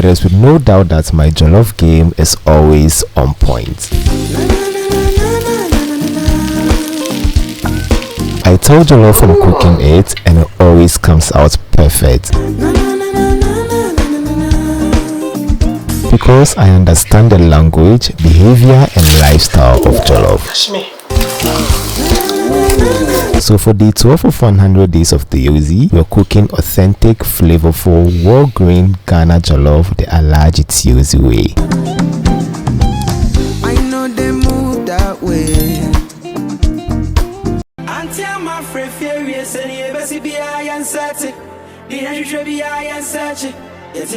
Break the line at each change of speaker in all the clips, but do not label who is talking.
is with no doubt that my jollof game is always on point. I tell jollof I'm cooking it and it always comes out perfect. Because I understand the language, behavior and lifestyle of jollof. So for day 12 of 100 days of the Yozi, we're cooking authentic, flavorful, well-grained Ghana jollof the Alhaji Yozi way.
I know they move that way. Auntie, I'm afraid furious and you better be I and search it. The should be I and search it.
These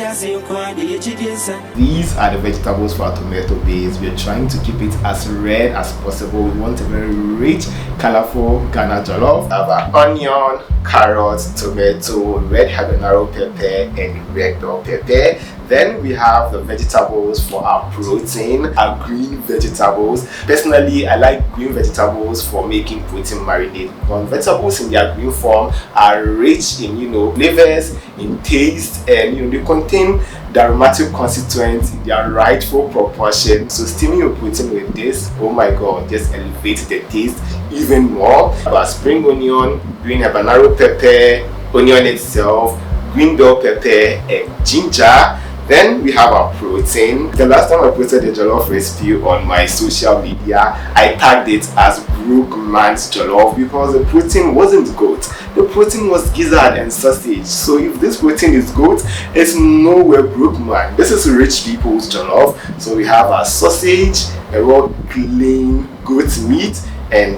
are the vegetables for our tomato base. We're trying to keep it as red as possible. We want a very rich, colorful Ghana jollof. We have our onion, carrots, tomato, red habanero pepper, and red bell pepper. Then we have the vegetables for our protein, our green vegetables. Personally, I like green vegetables for making protein marinade. Vegetables in their green form are rich in flavors, in taste, and they contain the aromatic constituents in their rightful proportion. So steaming your protein with this, oh my god, just elevates the taste even more. Our spring onion, green habanero pepper, onion itself, green bell pepper, and ginger. Then we have our protein. The last time I posted the jollof recipe on my social media, I tagged it as Brook Man's Jollof because the protein wasn't goat. The protein was gizzard and sausage. So if this protein is goat, it's nowhere Brook Man. This is rich people's jollof. So we have our sausage, a raw clean goat meat, and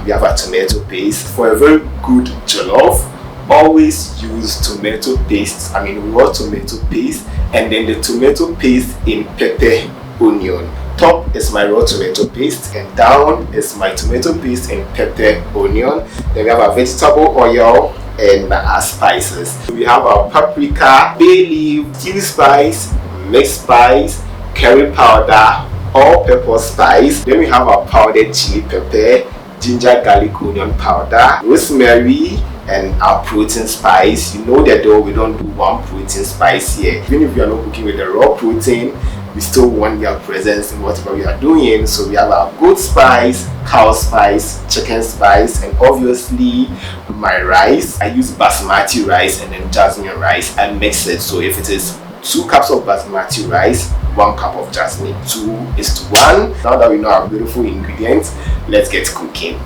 we have our tomato paste. For a very good jollof, always use tomato paste, raw tomato paste, and then the tomato paste in pepper onion. Top is my raw tomato paste and down is my tomato paste in pepper onion. Then we have our vegetable oil and our spices. We have our paprika, bay leaf, tea spice, mixed spice, curry powder, all-pepper spice. Then we have our powdered chili pepper, ginger garlic onion powder, rosemary, and our protein spice. You know that though we don't do one protein spice here. Even if you are not cooking with the raw protein, we still want their presence in whatever we are doing. So we have our goat spice, cow spice, chicken spice, and obviously my rice. I use basmati rice and then jasmine rice and mix it. So if it is 2 cups of basmati rice, 1 cup of jasmine, 2:1. Now that we know our beautiful ingredients, let's get cooking.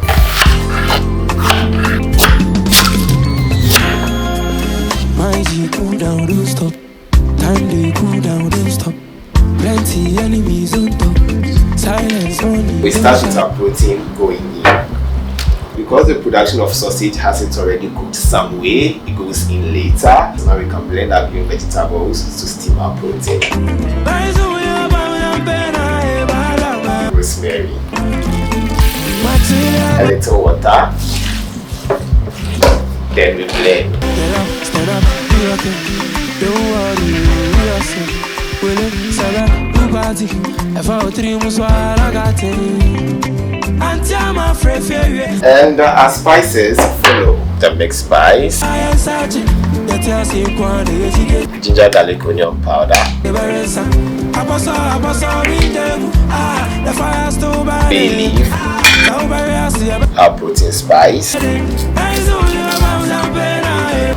My G cool down, don't stop. Time they cool down, don't stop. Plenty enemies on top. Silence on.
We start with our protein going in. Because the production of sausage has it already cooked some way, it goes in later. So now we can blend our green vegetables to steam our protein. Rosemary. A little water. Then we blend. And our spices follow. The mixed spice, ginger garlic onion powder, bay leaf, our protein spice,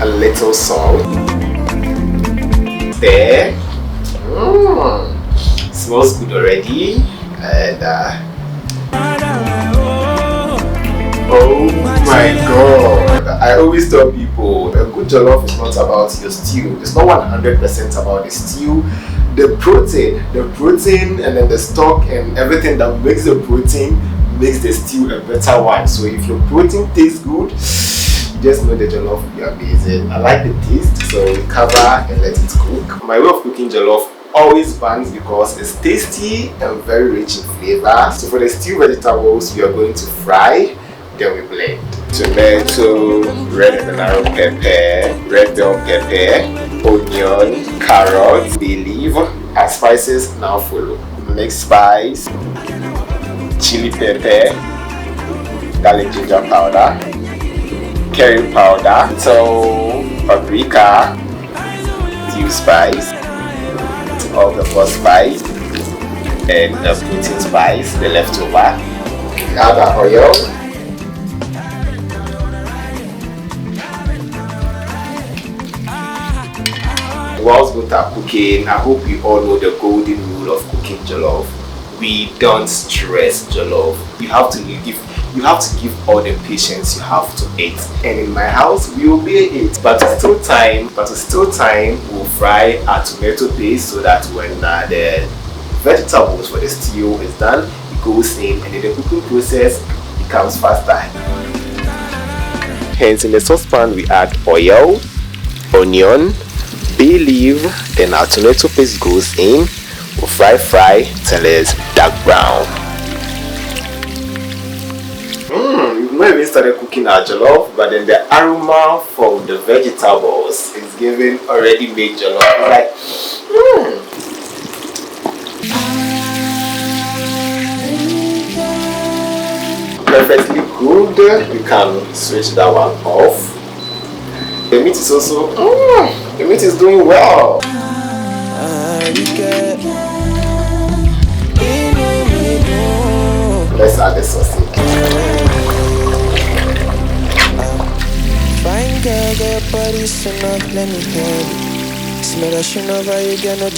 a little salt. There. Smells good already. And oh my god, I always tell people a good jollof is not about your stew. It's not 100% about the stew. The protein and then the stock and everything that makes the protein makes the stew a better one. So if your protein tastes good, just know the jollof will be amazing. I like the taste, so we cover and let it cook. My way of cooking jollof always bangs because it's tasty and very rich in flavor. So for the stew vegetables, we are going to fry, then we blend. Tomato, red habanero pepper, red bell pepper, onion, carrots, bay leaf. Our spices now follow. Mixed spice, chili pepper, garlic ginger powder, curry powder, so paprika, tea spice, the all-pepper spice and the protein spice, the leftover. We have our oil. Whilst both are cooking, I hope you all know the golden rule of cooking jollof. We don't stress jollof. You have to give all the patience you have to it. And in my house, we obey it. But to still time, we'll fry our tomato paste so that when the vegetables for the stew is done, it goes in, and then the cooking process becomes faster. Hence, in the saucepan, we add oil, onion, bay leaf, then our tomato paste goes in. We'll fry till it's dark brown. We've not even started cooking our jollof, but then the aroma from the vegetables is giving already made jollof. It's like, perfectly good. You can switch that one off. The meat is also, the meat is doing well. Let's add the sausage.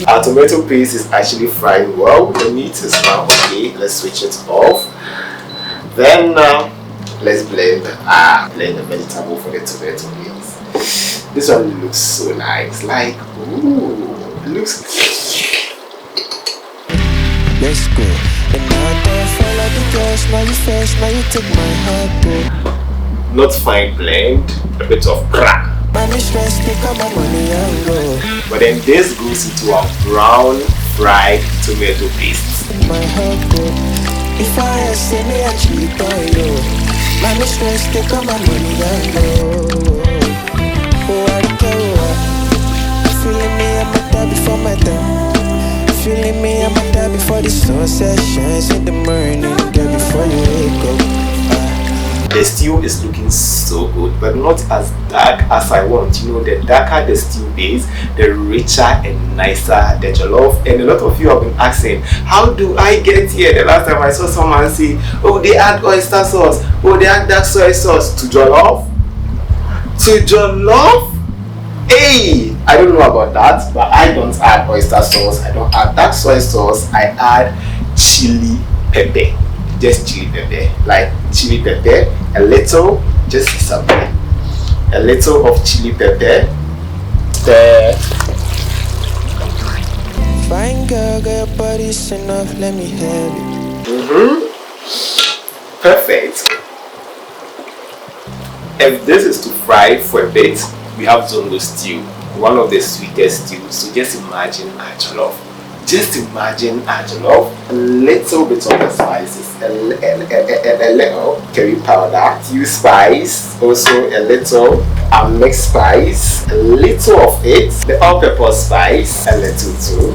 Our tomato paste is actually frying well. The meat is now okay. Let's switch it off. Then let's blend the vegetable for the tomato paste. This one looks so nice. Like, ooh, it looks.
Let's go.
Not fine blend, a bit of crack. But then this goes into our brown fried tomato paste.
If I say me a cheat on you, my mistress take all my money and go. Oh, I care. Feeling me, I'm a die before my time. Feeling me, I'm a die before the sunset shines in the morning. Girl, before you wake up.
The stew is looking so good, but not as dark as I want. You know, the darker the stew is, the richer and nicer the jollof. And a lot of you have been asking, how do I get here? The last time I saw someone say, oh, they add oyster sauce, oh, they add dark soy sauce to jollof. To jollof? Hey, I don't know about that, but I don't add oyster sauce, I don't add dark soy sauce, I add chili pepper. Just chili pepper, like chili pepper, a little, just something, a little of chili pepper.
Fine girl, your body's enough, let me have it.
Perfect. If this is to fry for a bit, we have zongo stew, one of the sweetest stews. So just imagine our jollof. Just imagine a jollof, a little bit of the spices, a little curry powder, few spice, also a little mixed spice, a little of it, the all-pepper spice, a little too.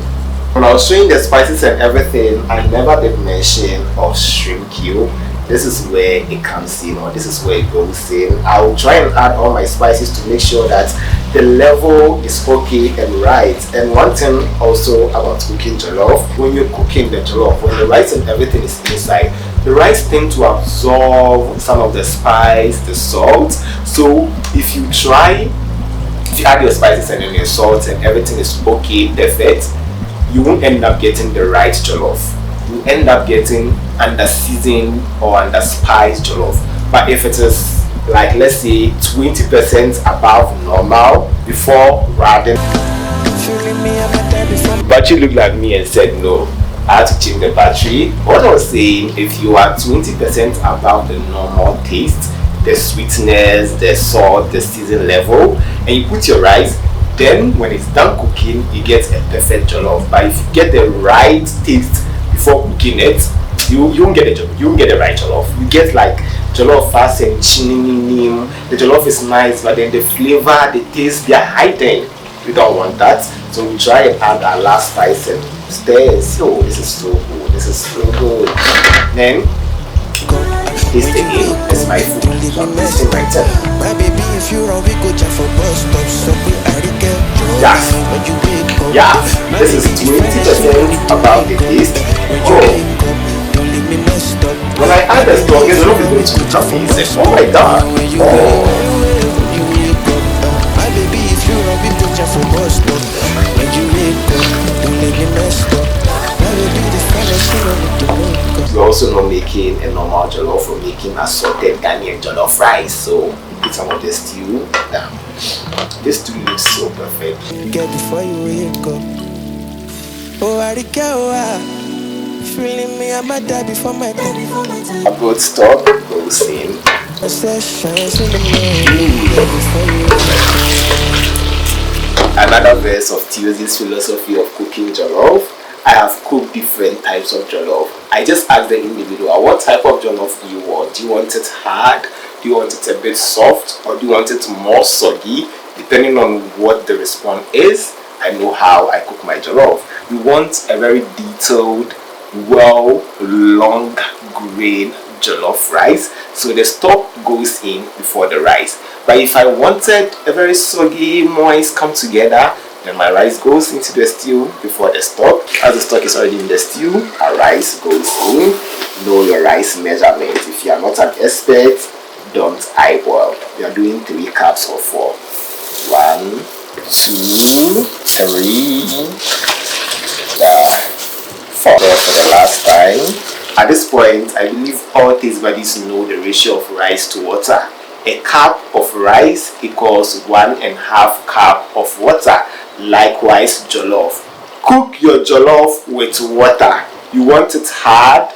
When I was showing the spices and everything, I never did mention of shrimp cube. This is where it comes in, or this is where it goes in. I'll try and add all my spices to make sure that the level is okay and right. And one thing also about cooking jollof, when you're cooking the jollof, when the rice and everything is inside, the rice tends to absorb some of the spice, the salt. So if you add your spices and then your salt and everything is okay, perfect, you won't end up getting the right jollof. You end up getting under seasoned or under spiced jollof. But if it is like, let's say 20% above normal before adding, battery looked like me and said no, I had to change the battery. What I was saying, if you are 20% above the normal taste, the sweetness, the salt, the season level, and you put your rice, then when it's done cooking, you get a perfect jollof. But if you get the right taste before cooking it, you won't get the right jollof. You get like jollof fast and chinning. The jollof is nice, but then the flavor, the taste, they are heightened. We don't want that, so we try and add our last spice and stir and see. Oh, this is so good. This is so good. Then this again is my food. So I'm tasting right there.
My baby, if you run, we go jump for bus stop. So we are the girl.
Yeah.
When you wake up,
Yeah. This is 20% about the taste. Oh, when I add the stock, it's not going to cook amazing. Oh my god. Oh.
My baby, if you run, we put you for bus stop. When you wake up, don't let me mess up. My baby, the finest thing on the make up.
We're also not making a normal jollof, we're making assorted Ghanaian jollof rice. So put some of the stew. This stew looks so perfect.
Get before you wake up. Oh, I go. Feeling me, I'm a die before my time.
A good stock goes in. Another verse of Theo's philosophy of cooking jollof. I have cooked different types of jollof. I just asked the individual, what type of jollof do you want? Do you want it hard? Do you want it a bit soft? Or do you want it more soggy? Depending on what the response is, I know how I cook my jollof. We want a very detailed, long grain jollof rice, so the stock goes in before the rice. But if I wanted a very soggy, moist come together, then my rice goes into the stew before the stock. As the stock is already in the stew, our rice goes in. Know your rice measurement. If you are not an expert, don't eyeball. You are doing 3 cups or 4. 1, 2, 3, 4. There for the last time. At this point, I believe all taste buddies know the ratio of rice to water. A cup of rice equals 1.5 cup of water. Likewise, jollof. Cook your jollof with water. You want it hard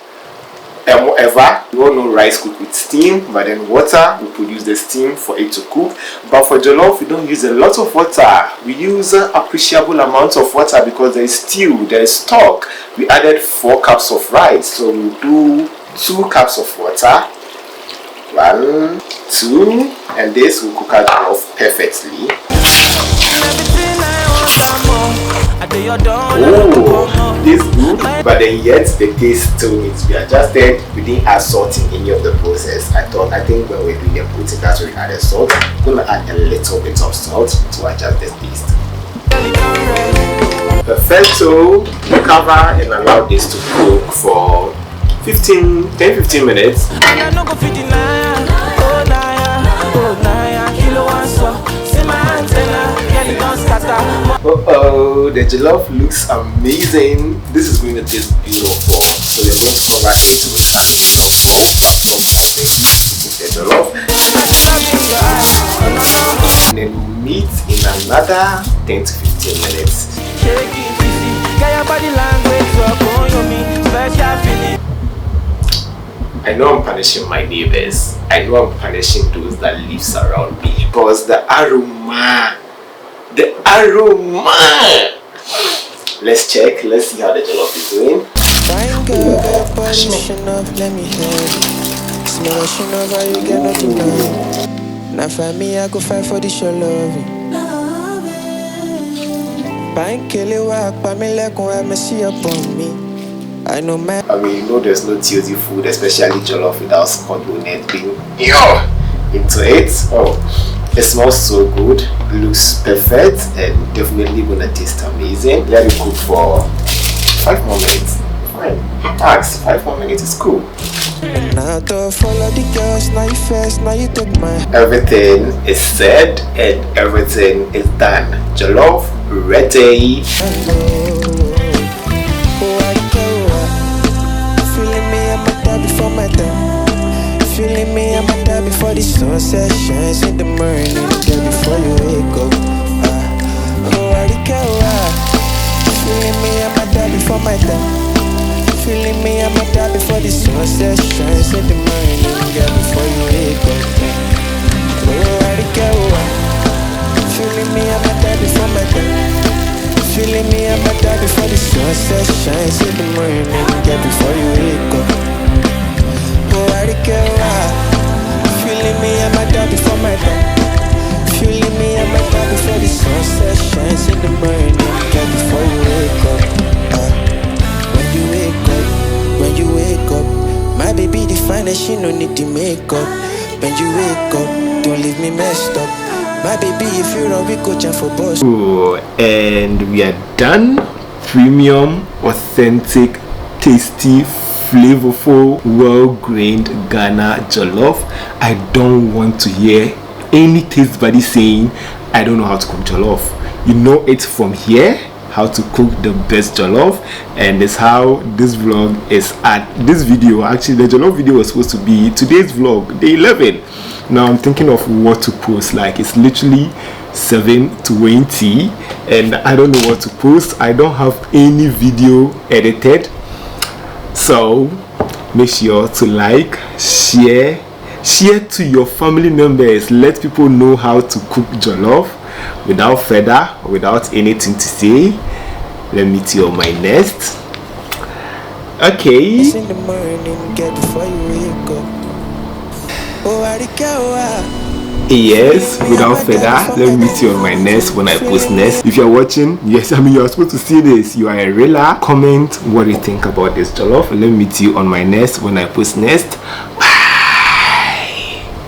and whatever. You all know rice cook with steam, but then water will produce the steam for it to cook. But for jollof, we don't use a lot of water. We use appreciable amounts of water because there is stew, there is stock. We added 4 cups of rice, so we'll do 2 cups of water. 1, 2, and this will cook our jollof perfectly. Oh, this good, but then yet the taste still needs to be adjusted. We didn't add salt in any of the process. I think when we're doing the protein, that's where we added salt. I'm gonna add a little bit of salt to adjust the taste. Perfecto. Cover and allow this to cook for 10-15 minutes. The jollof looks amazing. This is going to taste beautiful. So we're going to cover it with an additional salt on top of the jollof. And then we'll meet in another 10-15 minutes. I know I'm punishing my neighbors. I know I'm punishing those that lives around me because the aroma. Let's check. Let's see how the jollof is doing.
Fine girl, polish enough, let me hear. Smell how you get nothing. Now for me, I go fight for this your loving. Fine kill it, walk by me like when I see upon me. I know man.
I mean, you know there's no TOZ food, especially jollof without component being into it. Oh, it smells so good, looks perfect, and definitely gonna taste amazing. Let it cook for 5 more minutes. Fine, max 5 more minutes is cool.
Now to follow the girls, now you first, now you take my.
Everything is said and everything is done. Jollof ready.
Before my time, feeling me, I'm a die before the sunset shines in the morning. Girl, before you wake up, oh, I care. Feeling me, I'm a die before my time. Feeling me, I'm a die before the sunset shines in the morning. Girl, before you wake up, oh, I care. Feeling me, I'm a die before my time. Feeling me, I'm a die before the sunset shines in the morning. Girl, before you wake up. Feeling me, I'm a die before my time. Feeling me, I'm a die before the sunset shines in the morning. Girl, before you wake up, when you wake up, my baby the finest, she no need the makeup. When you wake up, don't leave me messed up. My baby, if you run, we go jump for boss.
Ooh, and we are done premium, authentic, tasty, flavorful, well-grained Ghana jollof. I don't want to hear any taste buddy saying I don't know how to cook jollof. You know it from here, how to cook the best jollof, and that's how this vlog is at. This video, actually the jollof video was supposed to be today's vlog, day 11. Now I'm thinking of what to post. Like, it's literally 7:20 and I don't know what to post. I don't have any video edited, so make sure to like, share to your family members. Let people know how to cook jollof. Without anything to say, let me meet you on my next. Okay.
In the morning, get before you wake up. Oh, I
Yes, without further, let me meet you on my next when I post next. If you're watching, yes, I mean you're supposed to see this. You are a realer. Comment what you think about this jollof. Let me meet you on my next when I post next. Bye.